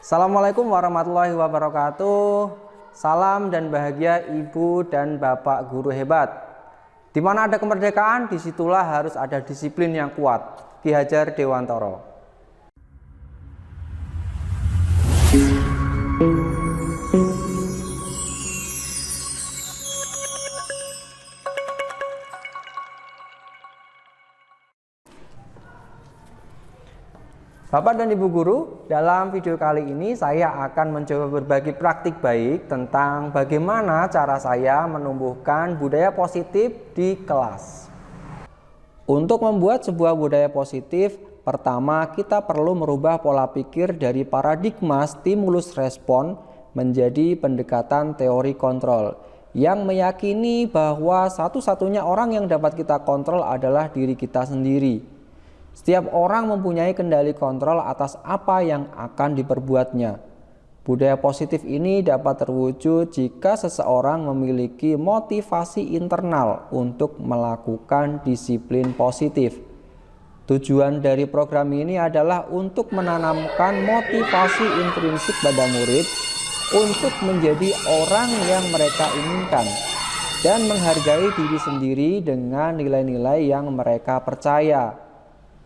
Assalamualaikum warahmatullahi wabarakatuh. Salam dan bahagia ibu dan bapak guru hebat. Di mana ada kemerdekaan, disitulah harus ada disiplin yang kuat. Ki Hajar Dewantoro. Bapak dan Ibu Guru, dalam video kali ini saya akan mencoba berbagi praktik baik tentang bagaimana cara saya menumbuhkan budaya positif di kelas. Untuk membuat sebuah budaya positif, pertama kita perlu merubah pola pikir dari paradigma stimulus respon menjadi pendekatan teori kontrol yang meyakini bahwa satu-satunya orang yang dapat kita kontrol adalah diri kita sendiri. Setiap orang mempunyai kendali kontrol atas apa yang akan diperbuatnya. Budaya positif ini dapat terwujud jika seseorang memiliki motivasi internal untuk melakukan disiplin positif. Tujuan dari program ini adalah untuk menanamkan motivasi intrinsik pada murid untuk menjadi orang yang mereka inginkan dan menghargai diri sendiri dengan nilai-nilai yang mereka percaya.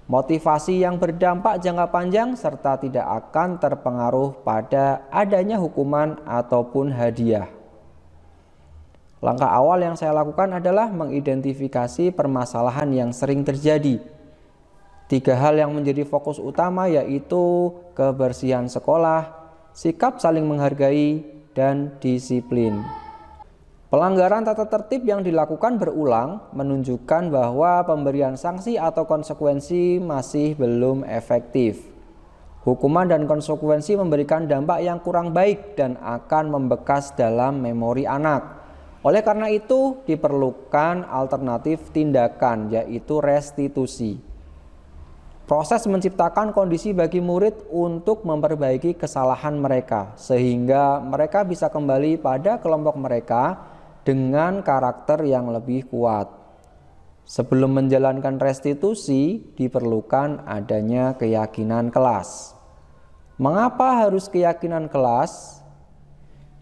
Motivasi yang berdampak jangka panjang serta tidak akan terpengaruh pada adanya hukuman ataupun hadiah. Langkah awal yang saya lakukan adalah mengidentifikasi permasalahan yang sering terjadi. 3 hal yang menjadi fokus utama yaitu kebersihan sekolah, sikap saling menghargai, dan disiplin. Pelanggaran tata tertib yang dilakukan berulang menunjukkan bahwa pemberian sanksi atau konsekuensi masih belum efektif. Hukuman dan konsekuensi memberikan dampak yang kurang baik dan akan membekas dalam memori anak. Oleh karena itu, diperlukan alternatif tindakan, yaitu restitusi. Proses menciptakan kondisi bagi murid untuk memperbaiki kesalahan mereka, sehingga mereka bisa kembali pada kelompok mereka dengan karakter yang lebih kuat. Sebelum menjalankan restitusi, diperlukan adanya keyakinan kelas. Mengapa harus keyakinan kelas?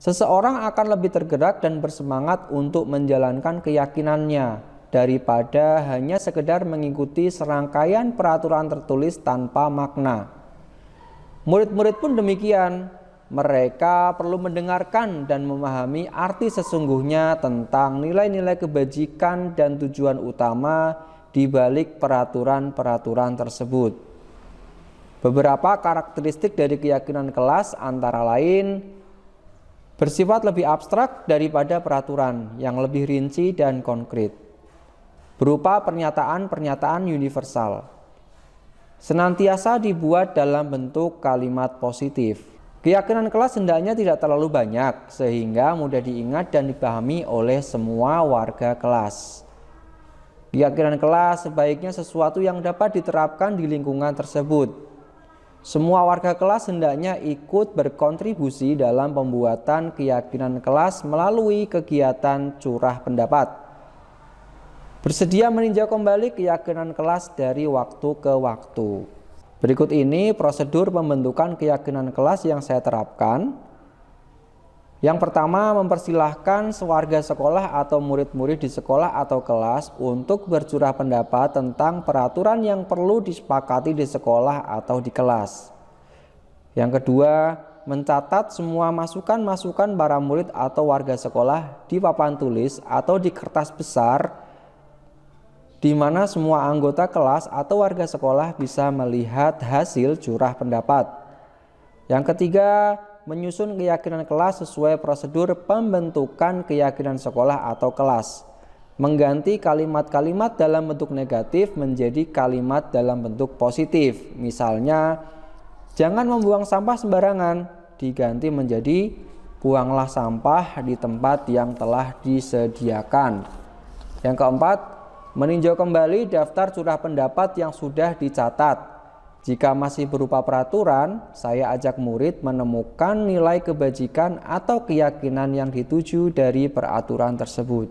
Seseorang akan lebih tergerak dan bersemangat untuk menjalankan keyakinannya daripada hanya sekedar mengikuti serangkaian peraturan tertulis tanpa makna. Murid-murid pun demikian. Mereka perlu mendengarkan dan memahami arti sesungguhnya tentang nilai-nilai kebajikan dan tujuan utama di balik peraturan-peraturan tersebut. Beberapa karakteristik dari keyakinan kelas antara lain bersifat lebih abstrak daripada peraturan yang lebih rinci dan konkret, berupa pernyataan-pernyataan universal. Senantiasa dibuat dalam bentuk kalimat positif. Keyakinan kelas hendaknya tidak terlalu banyak sehingga mudah diingat dan dipahami oleh semua warga kelas. Keyakinan kelas sebaiknya sesuatu yang dapat diterapkan di lingkungan tersebut. Semua warga kelas hendaknya ikut berkontribusi dalam pembuatan keyakinan kelas melalui kegiatan curah pendapat. Bersedia meninjau kembali keyakinan kelas dari waktu ke waktu. Berikut ini prosedur pembentukan keyakinan kelas yang saya terapkan. Yang pertama, mempersilahkan sewarga sekolah atau murid-murid di sekolah atau kelas untuk bercurah pendapat tentang peraturan yang perlu disepakati di sekolah atau di kelas. Yang kedua, mencatat semua masukan-masukan para murid atau warga sekolah di papan tulis atau di kertas besar di mana semua anggota kelas atau warga sekolah bisa melihat hasil curah pendapat. Yang ketiga, menyusun keyakinan kelas sesuai prosedur pembentukan keyakinan sekolah atau kelas. Mengganti kalimat-kalimat dalam bentuk negatif menjadi kalimat dalam bentuk positif. Misalnya, jangan membuang sampah sembarangan, diganti menjadi buanglah sampah di tempat yang telah disediakan. Yang keempat, meninjau kembali daftar curah pendapat yang sudah dicatat. Jika masih berupa peraturan, saya ajak murid menemukan nilai kebajikan atau keyakinan yang dituju dari peraturan tersebut.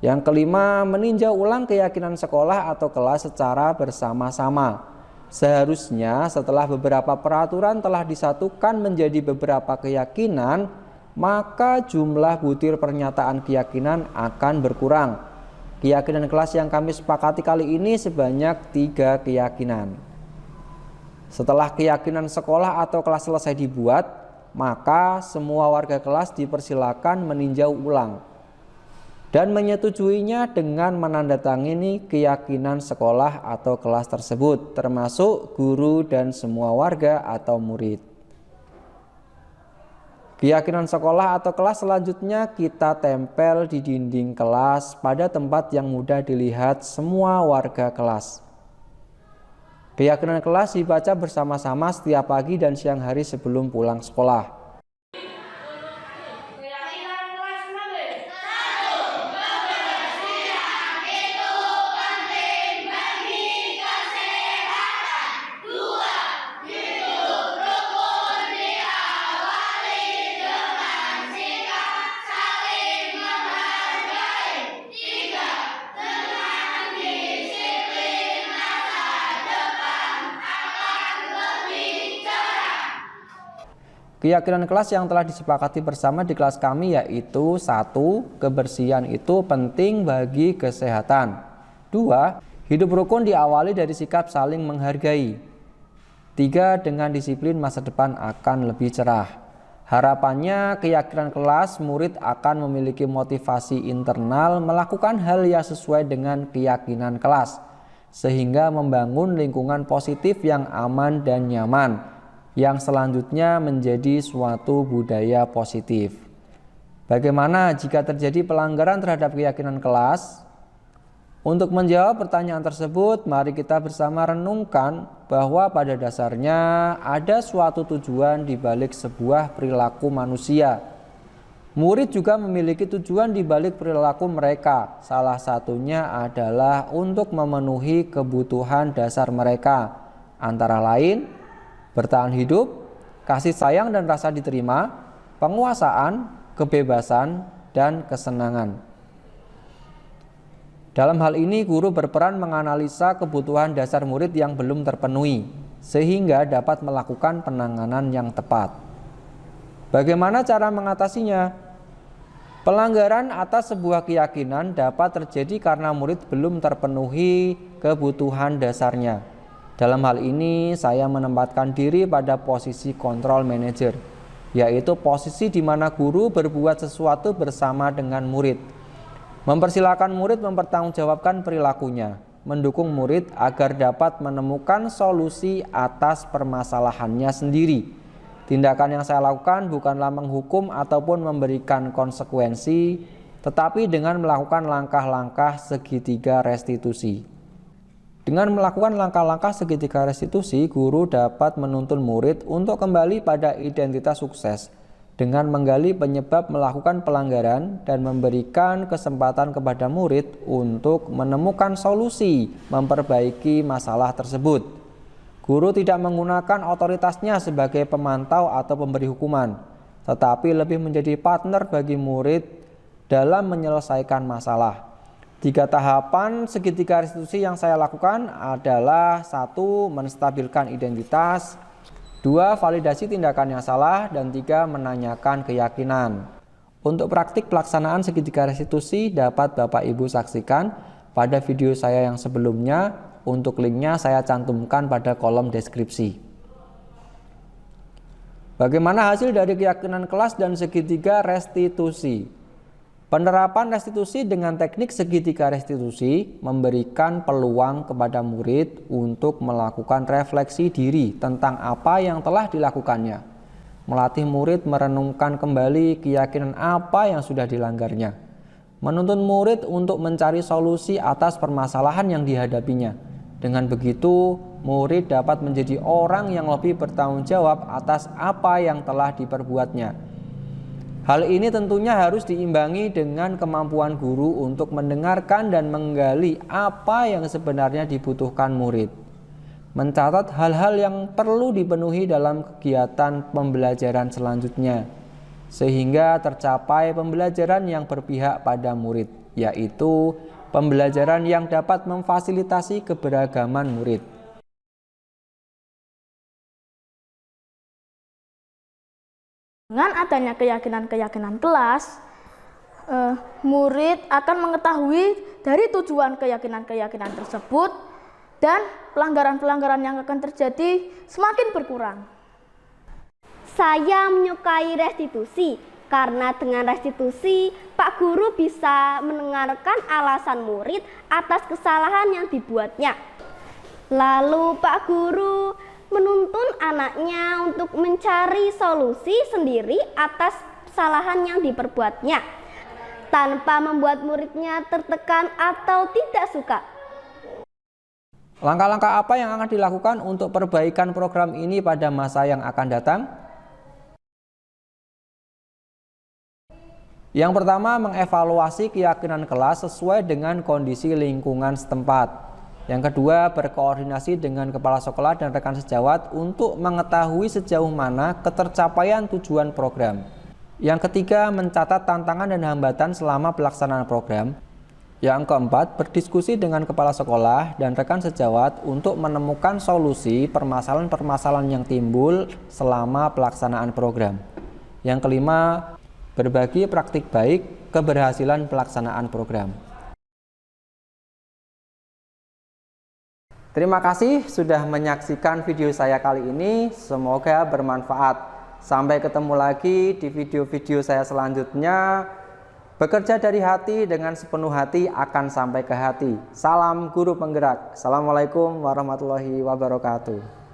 Yang kelima, meninjau ulang keyakinan sekolah atau kelas secara bersama-sama. Seharusnya setelah beberapa peraturan telah disatukan menjadi beberapa keyakinan, maka jumlah butir pernyataan keyakinan akan berkurang. Keyakinan kelas yang kami sepakati kali ini sebanyak 3 keyakinan. Setelah keyakinan sekolah atau kelas selesai dibuat, maka semua warga kelas dipersilakan meninjau ulang dan menyetujuinya dengan menandatangani keyakinan sekolah atau kelas tersebut, termasuk guru dan semua warga atau murid. Keyakinan sekolah atau kelas selanjutnya kita tempel di dinding kelas pada tempat yang mudah dilihat semua warga kelas. Keyakinan kelas dibaca bersama-sama setiap pagi dan siang hari sebelum pulang sekolah. Keyakinan kelas yang telah disepakati bersama di kelas kami yaitu 1. Kebersihan itu penting bagi kesehatan. 2. Hidup rukun diawali dari sikap saling menghargai. 3. Dengan disiplin masa depan akan lebih cerah. Harapannya keyakinan kelas murid akan memiliki motivasi internal melakukan hal yang sesuai dengan keyakinan kelas, sehingga membangun lingkungan positif yang aman dan nyaman, yang selanjutnya menjadi suatu budaya positif. Bagaimana jika terjadi pelanggaran terhadap keyakinan kelas? Untuk menjawab pertanyaan tersebut, mari kita bersama renungkan bahwa pada dasarnya ada suatu tujuan di balik sebuah perilaku manusia. Murid juga memiliki tujuan di balik perilaku mereka. Salah satunya adalah untuk memenuhi kebutuhan dasar mereka, antara lain bertahan hidup, kasih sayang dan rasa diterima, penguasaan, kebebasan, dan kesenangan. Dalam hal ini, guru berperan menganalisa kebutuhan dasar murid yang belum terpenuhi, sehingga dapat melakukan penanganan yang tepat. Bagaimana cara mengatasinya? Pelanggaran atas sebuah keyakinan dapat terjadi karena murid belum terpenuhi kebutuhan dasarnya. Dalam hal ini, saya menempatkan diri pada posisi control manager, yaitu posisi di mana guru berbuat sesuatu bersama dengan murid. Mempersilahkan murid mempertanggungjawabkan perilakunya, mendukung murid agar dapat menemukan solusi atas permasalahannya sendiri. Tindakan yang saya lakukan bukanlah menghukum ataupun memberikan konsekuensi, tetapi dengan melakukan langkah-langkah segitiga restitusi. Dengan melakukan langkah-langkah segitiga restitusi, guru dapat menuntun murid untuk kembali pada identitas sukses dengan menggali penyebab melakukan pelanggaran dan memberikan kesempatan kepada murid untuk menemukan solusi memperbaiki masalah tersebut. Guru tidak menggunakan otoritasnya sebagai pemantau atau pemberi hukuman, tetapi lebih menjadi partner bagi murid dalam menyelesaikan masalah. 3 tahapan segitiga restitusi yang saya lakukan adalah 1. Menstabilkan identitas, 2. Validasi tindakan yang salah, dan 3. Menanyakan keyakinan. Untuk praktik pelaksanaan segitiga restitusi dapat Bapak Ibu saksikan pada video saya yang sebelumnya. Untuk linknya saya cantumkan pada kolom deskripsi. Bagaimana hasil dari keyakinan kelas dan segitiga restitusi? Penerapan restitusi dengan teknik segitiga restitusi memberikan peluang kepada murid untuk melakukan refleksi diri tentang apa yang telah dilakukannya, melatih murid merenungkan kembali keyakinan apa yang sudah dilanggarnya, menuntun murid untuk mencari solusi atas permasalahan yang dihadapinya. Dengan begitu, murid dapat menjadi orang yang lebih bertanggung jawab atas apa yang telah diperbuatnya. Hal ini tentunya harus diimbangi dengan kemampuan guru untuk mendengarkan dan menggali apa yang sebenarnya dibutuhkan murid. Mencatat hal-hal yang perlu dipenuhi dalam kegiatan pembelajaran selanjutnya, sehingga tercapai pembelajaran yang berpihak pada murid, yaitu pembelajaran yang dapat memfasilitasi keberagaman murid. Dengan adanya keyakinan-keyakinan kelas, murid akan mengetahui dari tujuan keyakinan-keyakinan tersebut dan pelanggaran-pelanggaran yang akan terjadi semakin berkurang. Saya menyukai restitusi karena dengan restitusi Pak Guru bisa mendengarkan alasan murid atas kesalahan yang dibuatnya. Lalu Pak Guru menuntun anaknya untuk mencari solusi sendiri atas kesalahan yang diperbuatnya, tanpa membuat muridnya tertekan atau tidak suka. Langkah-langkah apa yang akan dilakukan untuk perbaikan program ini pada masa yang akan datang? Yang pertama, mengevaluasi keyakinan kelas sesuai dengan kondisi lingkungan setempat. Yang kedua, berkoordinasi dengan kepala sekolah dan rekan sejawat untuk mengetahui sejauh mana ketercapaian tujuan program. Yang ketiga, mencatat tantangan dan hambatan selama pelaksanaan program. Yang keempat, berdiskusi dengan kepala sekolah dan rekan sejawat untuk menemukan solusi permasalahan-permasalahan yang timbul selama pelaksanaan program. Yang kelima, berbagi praktik baik keberhasilan pelaksanaan program. Terima kasih sudah menyaksikan video saya kali ini, semoga bermanfaat. Sampai ketemu lagi di video-video saya selanjutnya. Bekerja dari hati dengan sepenuh hati akan sampai ke hati. Salam guru penggerak. Assalamualaikum warahmatullahi wabarakatuh.